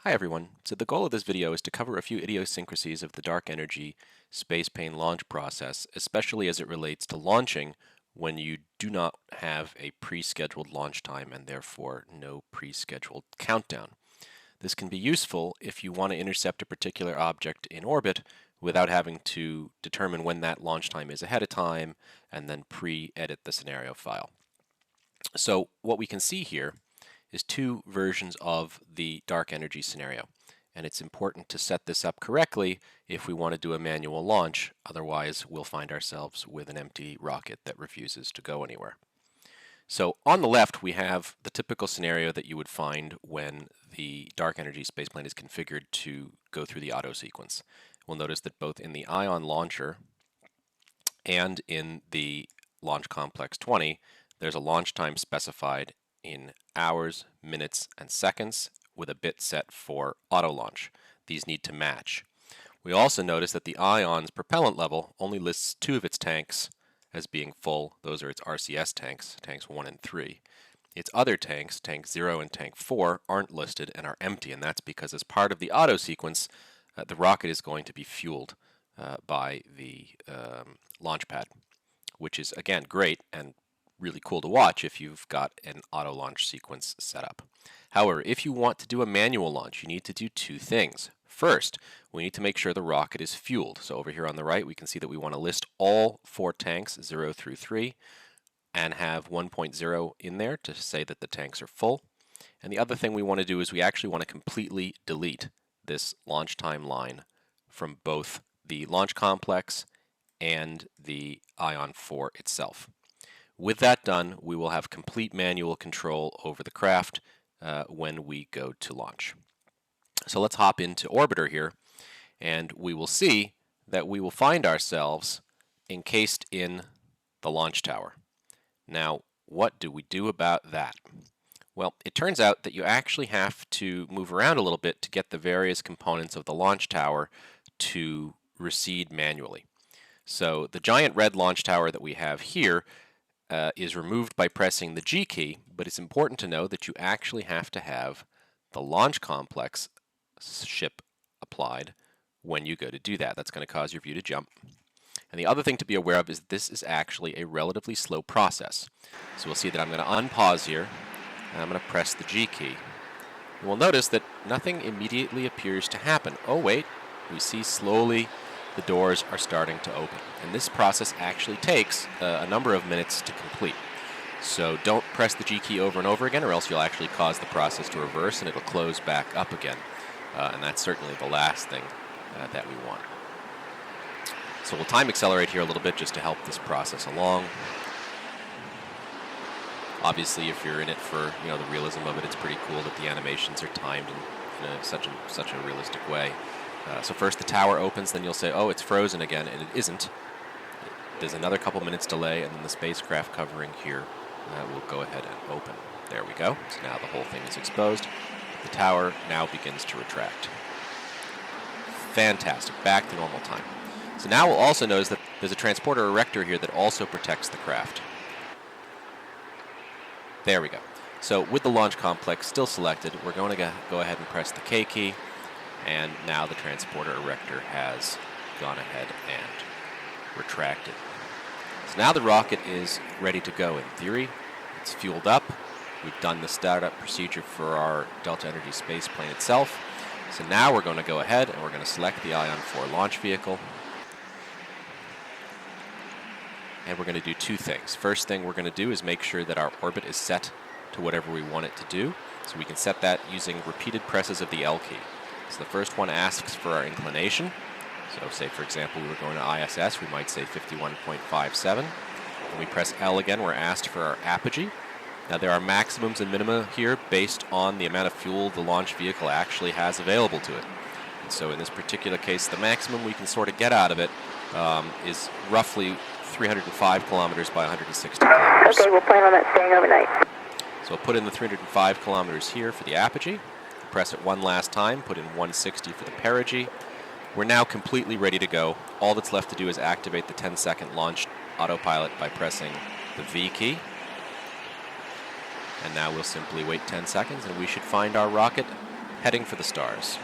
Hi everyone. So the goal of this video is to cover a few idiosyncrasies of the dark energy Spaceplane launch process, especially as it relates to launching when you do not have a pre-scheduled launch time and therefore no pre-scheduled countdown. This can be useful if you want to intercept a particular object in orbit without having to determine when that launch time is ahead of time and then pre-edit the scenario file. So what we can see here is two versions of the dark energy scenario. And it's important to set this up correctly if we want to do a manual launch. Otherwise, we'll find ourselves with an empty rocket that refuses to go anywhere. So on the left, we have the typical scenario that you would find when the dark energy spaceplane is configured to go through the auto sequence. We'll notice that both in the Ion launcher and in the Launch Complex 20, there's a launch time specified in hours, minutes, and seconds with a bit set for auto launch. These need to match. We also notice that the Ion's propellant level only lists two of its tanks as being full. Those are its RCS tanks, tanks 1 and 3. Its other tanks, tank 0 and tank 4, aren't listed and are empty, and that's because as part of the auto sequence, the rocket is going to be fueled by the launch pad, which is, again, great and really cool to watch if you've got an auto launch sequence set up. However, if you want to do a manual launch, you need to do two things. First, we need to make sure the rocket is fueled. So over here on the right, we can see that we want to list all 4 tanks, 0 through 3, and have 1.0 in there to say that the tanks are full. And the other thing we want to do is we actually want to completely delete this launch time line from both the launch complex and the Ion 4 itself. With that done, we will have complete manual control over the craft when we go to launch. So let's hop into Orbiter here, and we will see that we will find ourselves encased in the launch tower. Now, what do we do about that? Well, it turns out that you actually have to move around a little bit to get the various components of the launch tower to recede manually. So the giant red launch tower that we have here is removed by pressing the G key, but it's important to know that you actually have to have the launch complex ship applied when you go to do that. That's going to cause your view to jump. And the other thing to be aware of is this is actually a relatively slow process. So we'll see that I'm going to unpause here, and I'm going to press the G key. And we'll notice that nothing immediately appears to happen. Oh wait, we see slowly the doors are starting to open. And this process actually takes a number of minutes to complete. So don't press the G key over and over again, or else you'll actually cause the process to reverse and it'll close back up again. And that's certainly the last thing that we want. So we'll time accelerate here a little bit just to help this process along. Obviously, if you're in it for the realism of it, it's pretty cool that the animations are timed in such a realistic way. So first the tower opens, then you'll say, oh, it's frozen again, and it isn't. There's another couple minutes delay, and then the spacecraft covering here will go ahead and open. There we go. So now the whole thing is exposed. The tower now begins to retract. Fantastic. Back to normal time. So now we'll also notice that there's a transporter erector here that also protects the craft. There we go. So with the launch complex still selected, we're going to go ahead and press the K key. And now the transporter erector has gone ahead and retracted. So now the rocket is ready to go in theory. It's fueled up. We've done the startup procedure for our Delta Energy spaceplane itself. So now we're going to go ahead and we're going to select the Ion 4 launch vehicle. And we're going to do two things. First thing we're going to do is make sure that our orbit is set to whatever we want it to do. So we can set that using repeated presses of the L key. So the first one asks for our inclination. So say, for example, we were going to ISS, we might say 51.57. When we press L again, we're asked for our apogee. Now there are maximums and minima here based on the amount of fuel the launch vehicle actually has available to it. And so in this particular case, the maximum we can sort of get out of it is roughly 305 kilometers by 160 kilometers. Okay, we'll plan on that staying overnight. So we'll put in the 305 kilometers here for the apogee. Press it one last time, put in 160 for the perigee. We're now completely ready to go. All that's left to do is activate the 10-second launch autopilot by pressing the V key. And now we'll simply wait 10 seconds and we should find our rocket heading for the stars.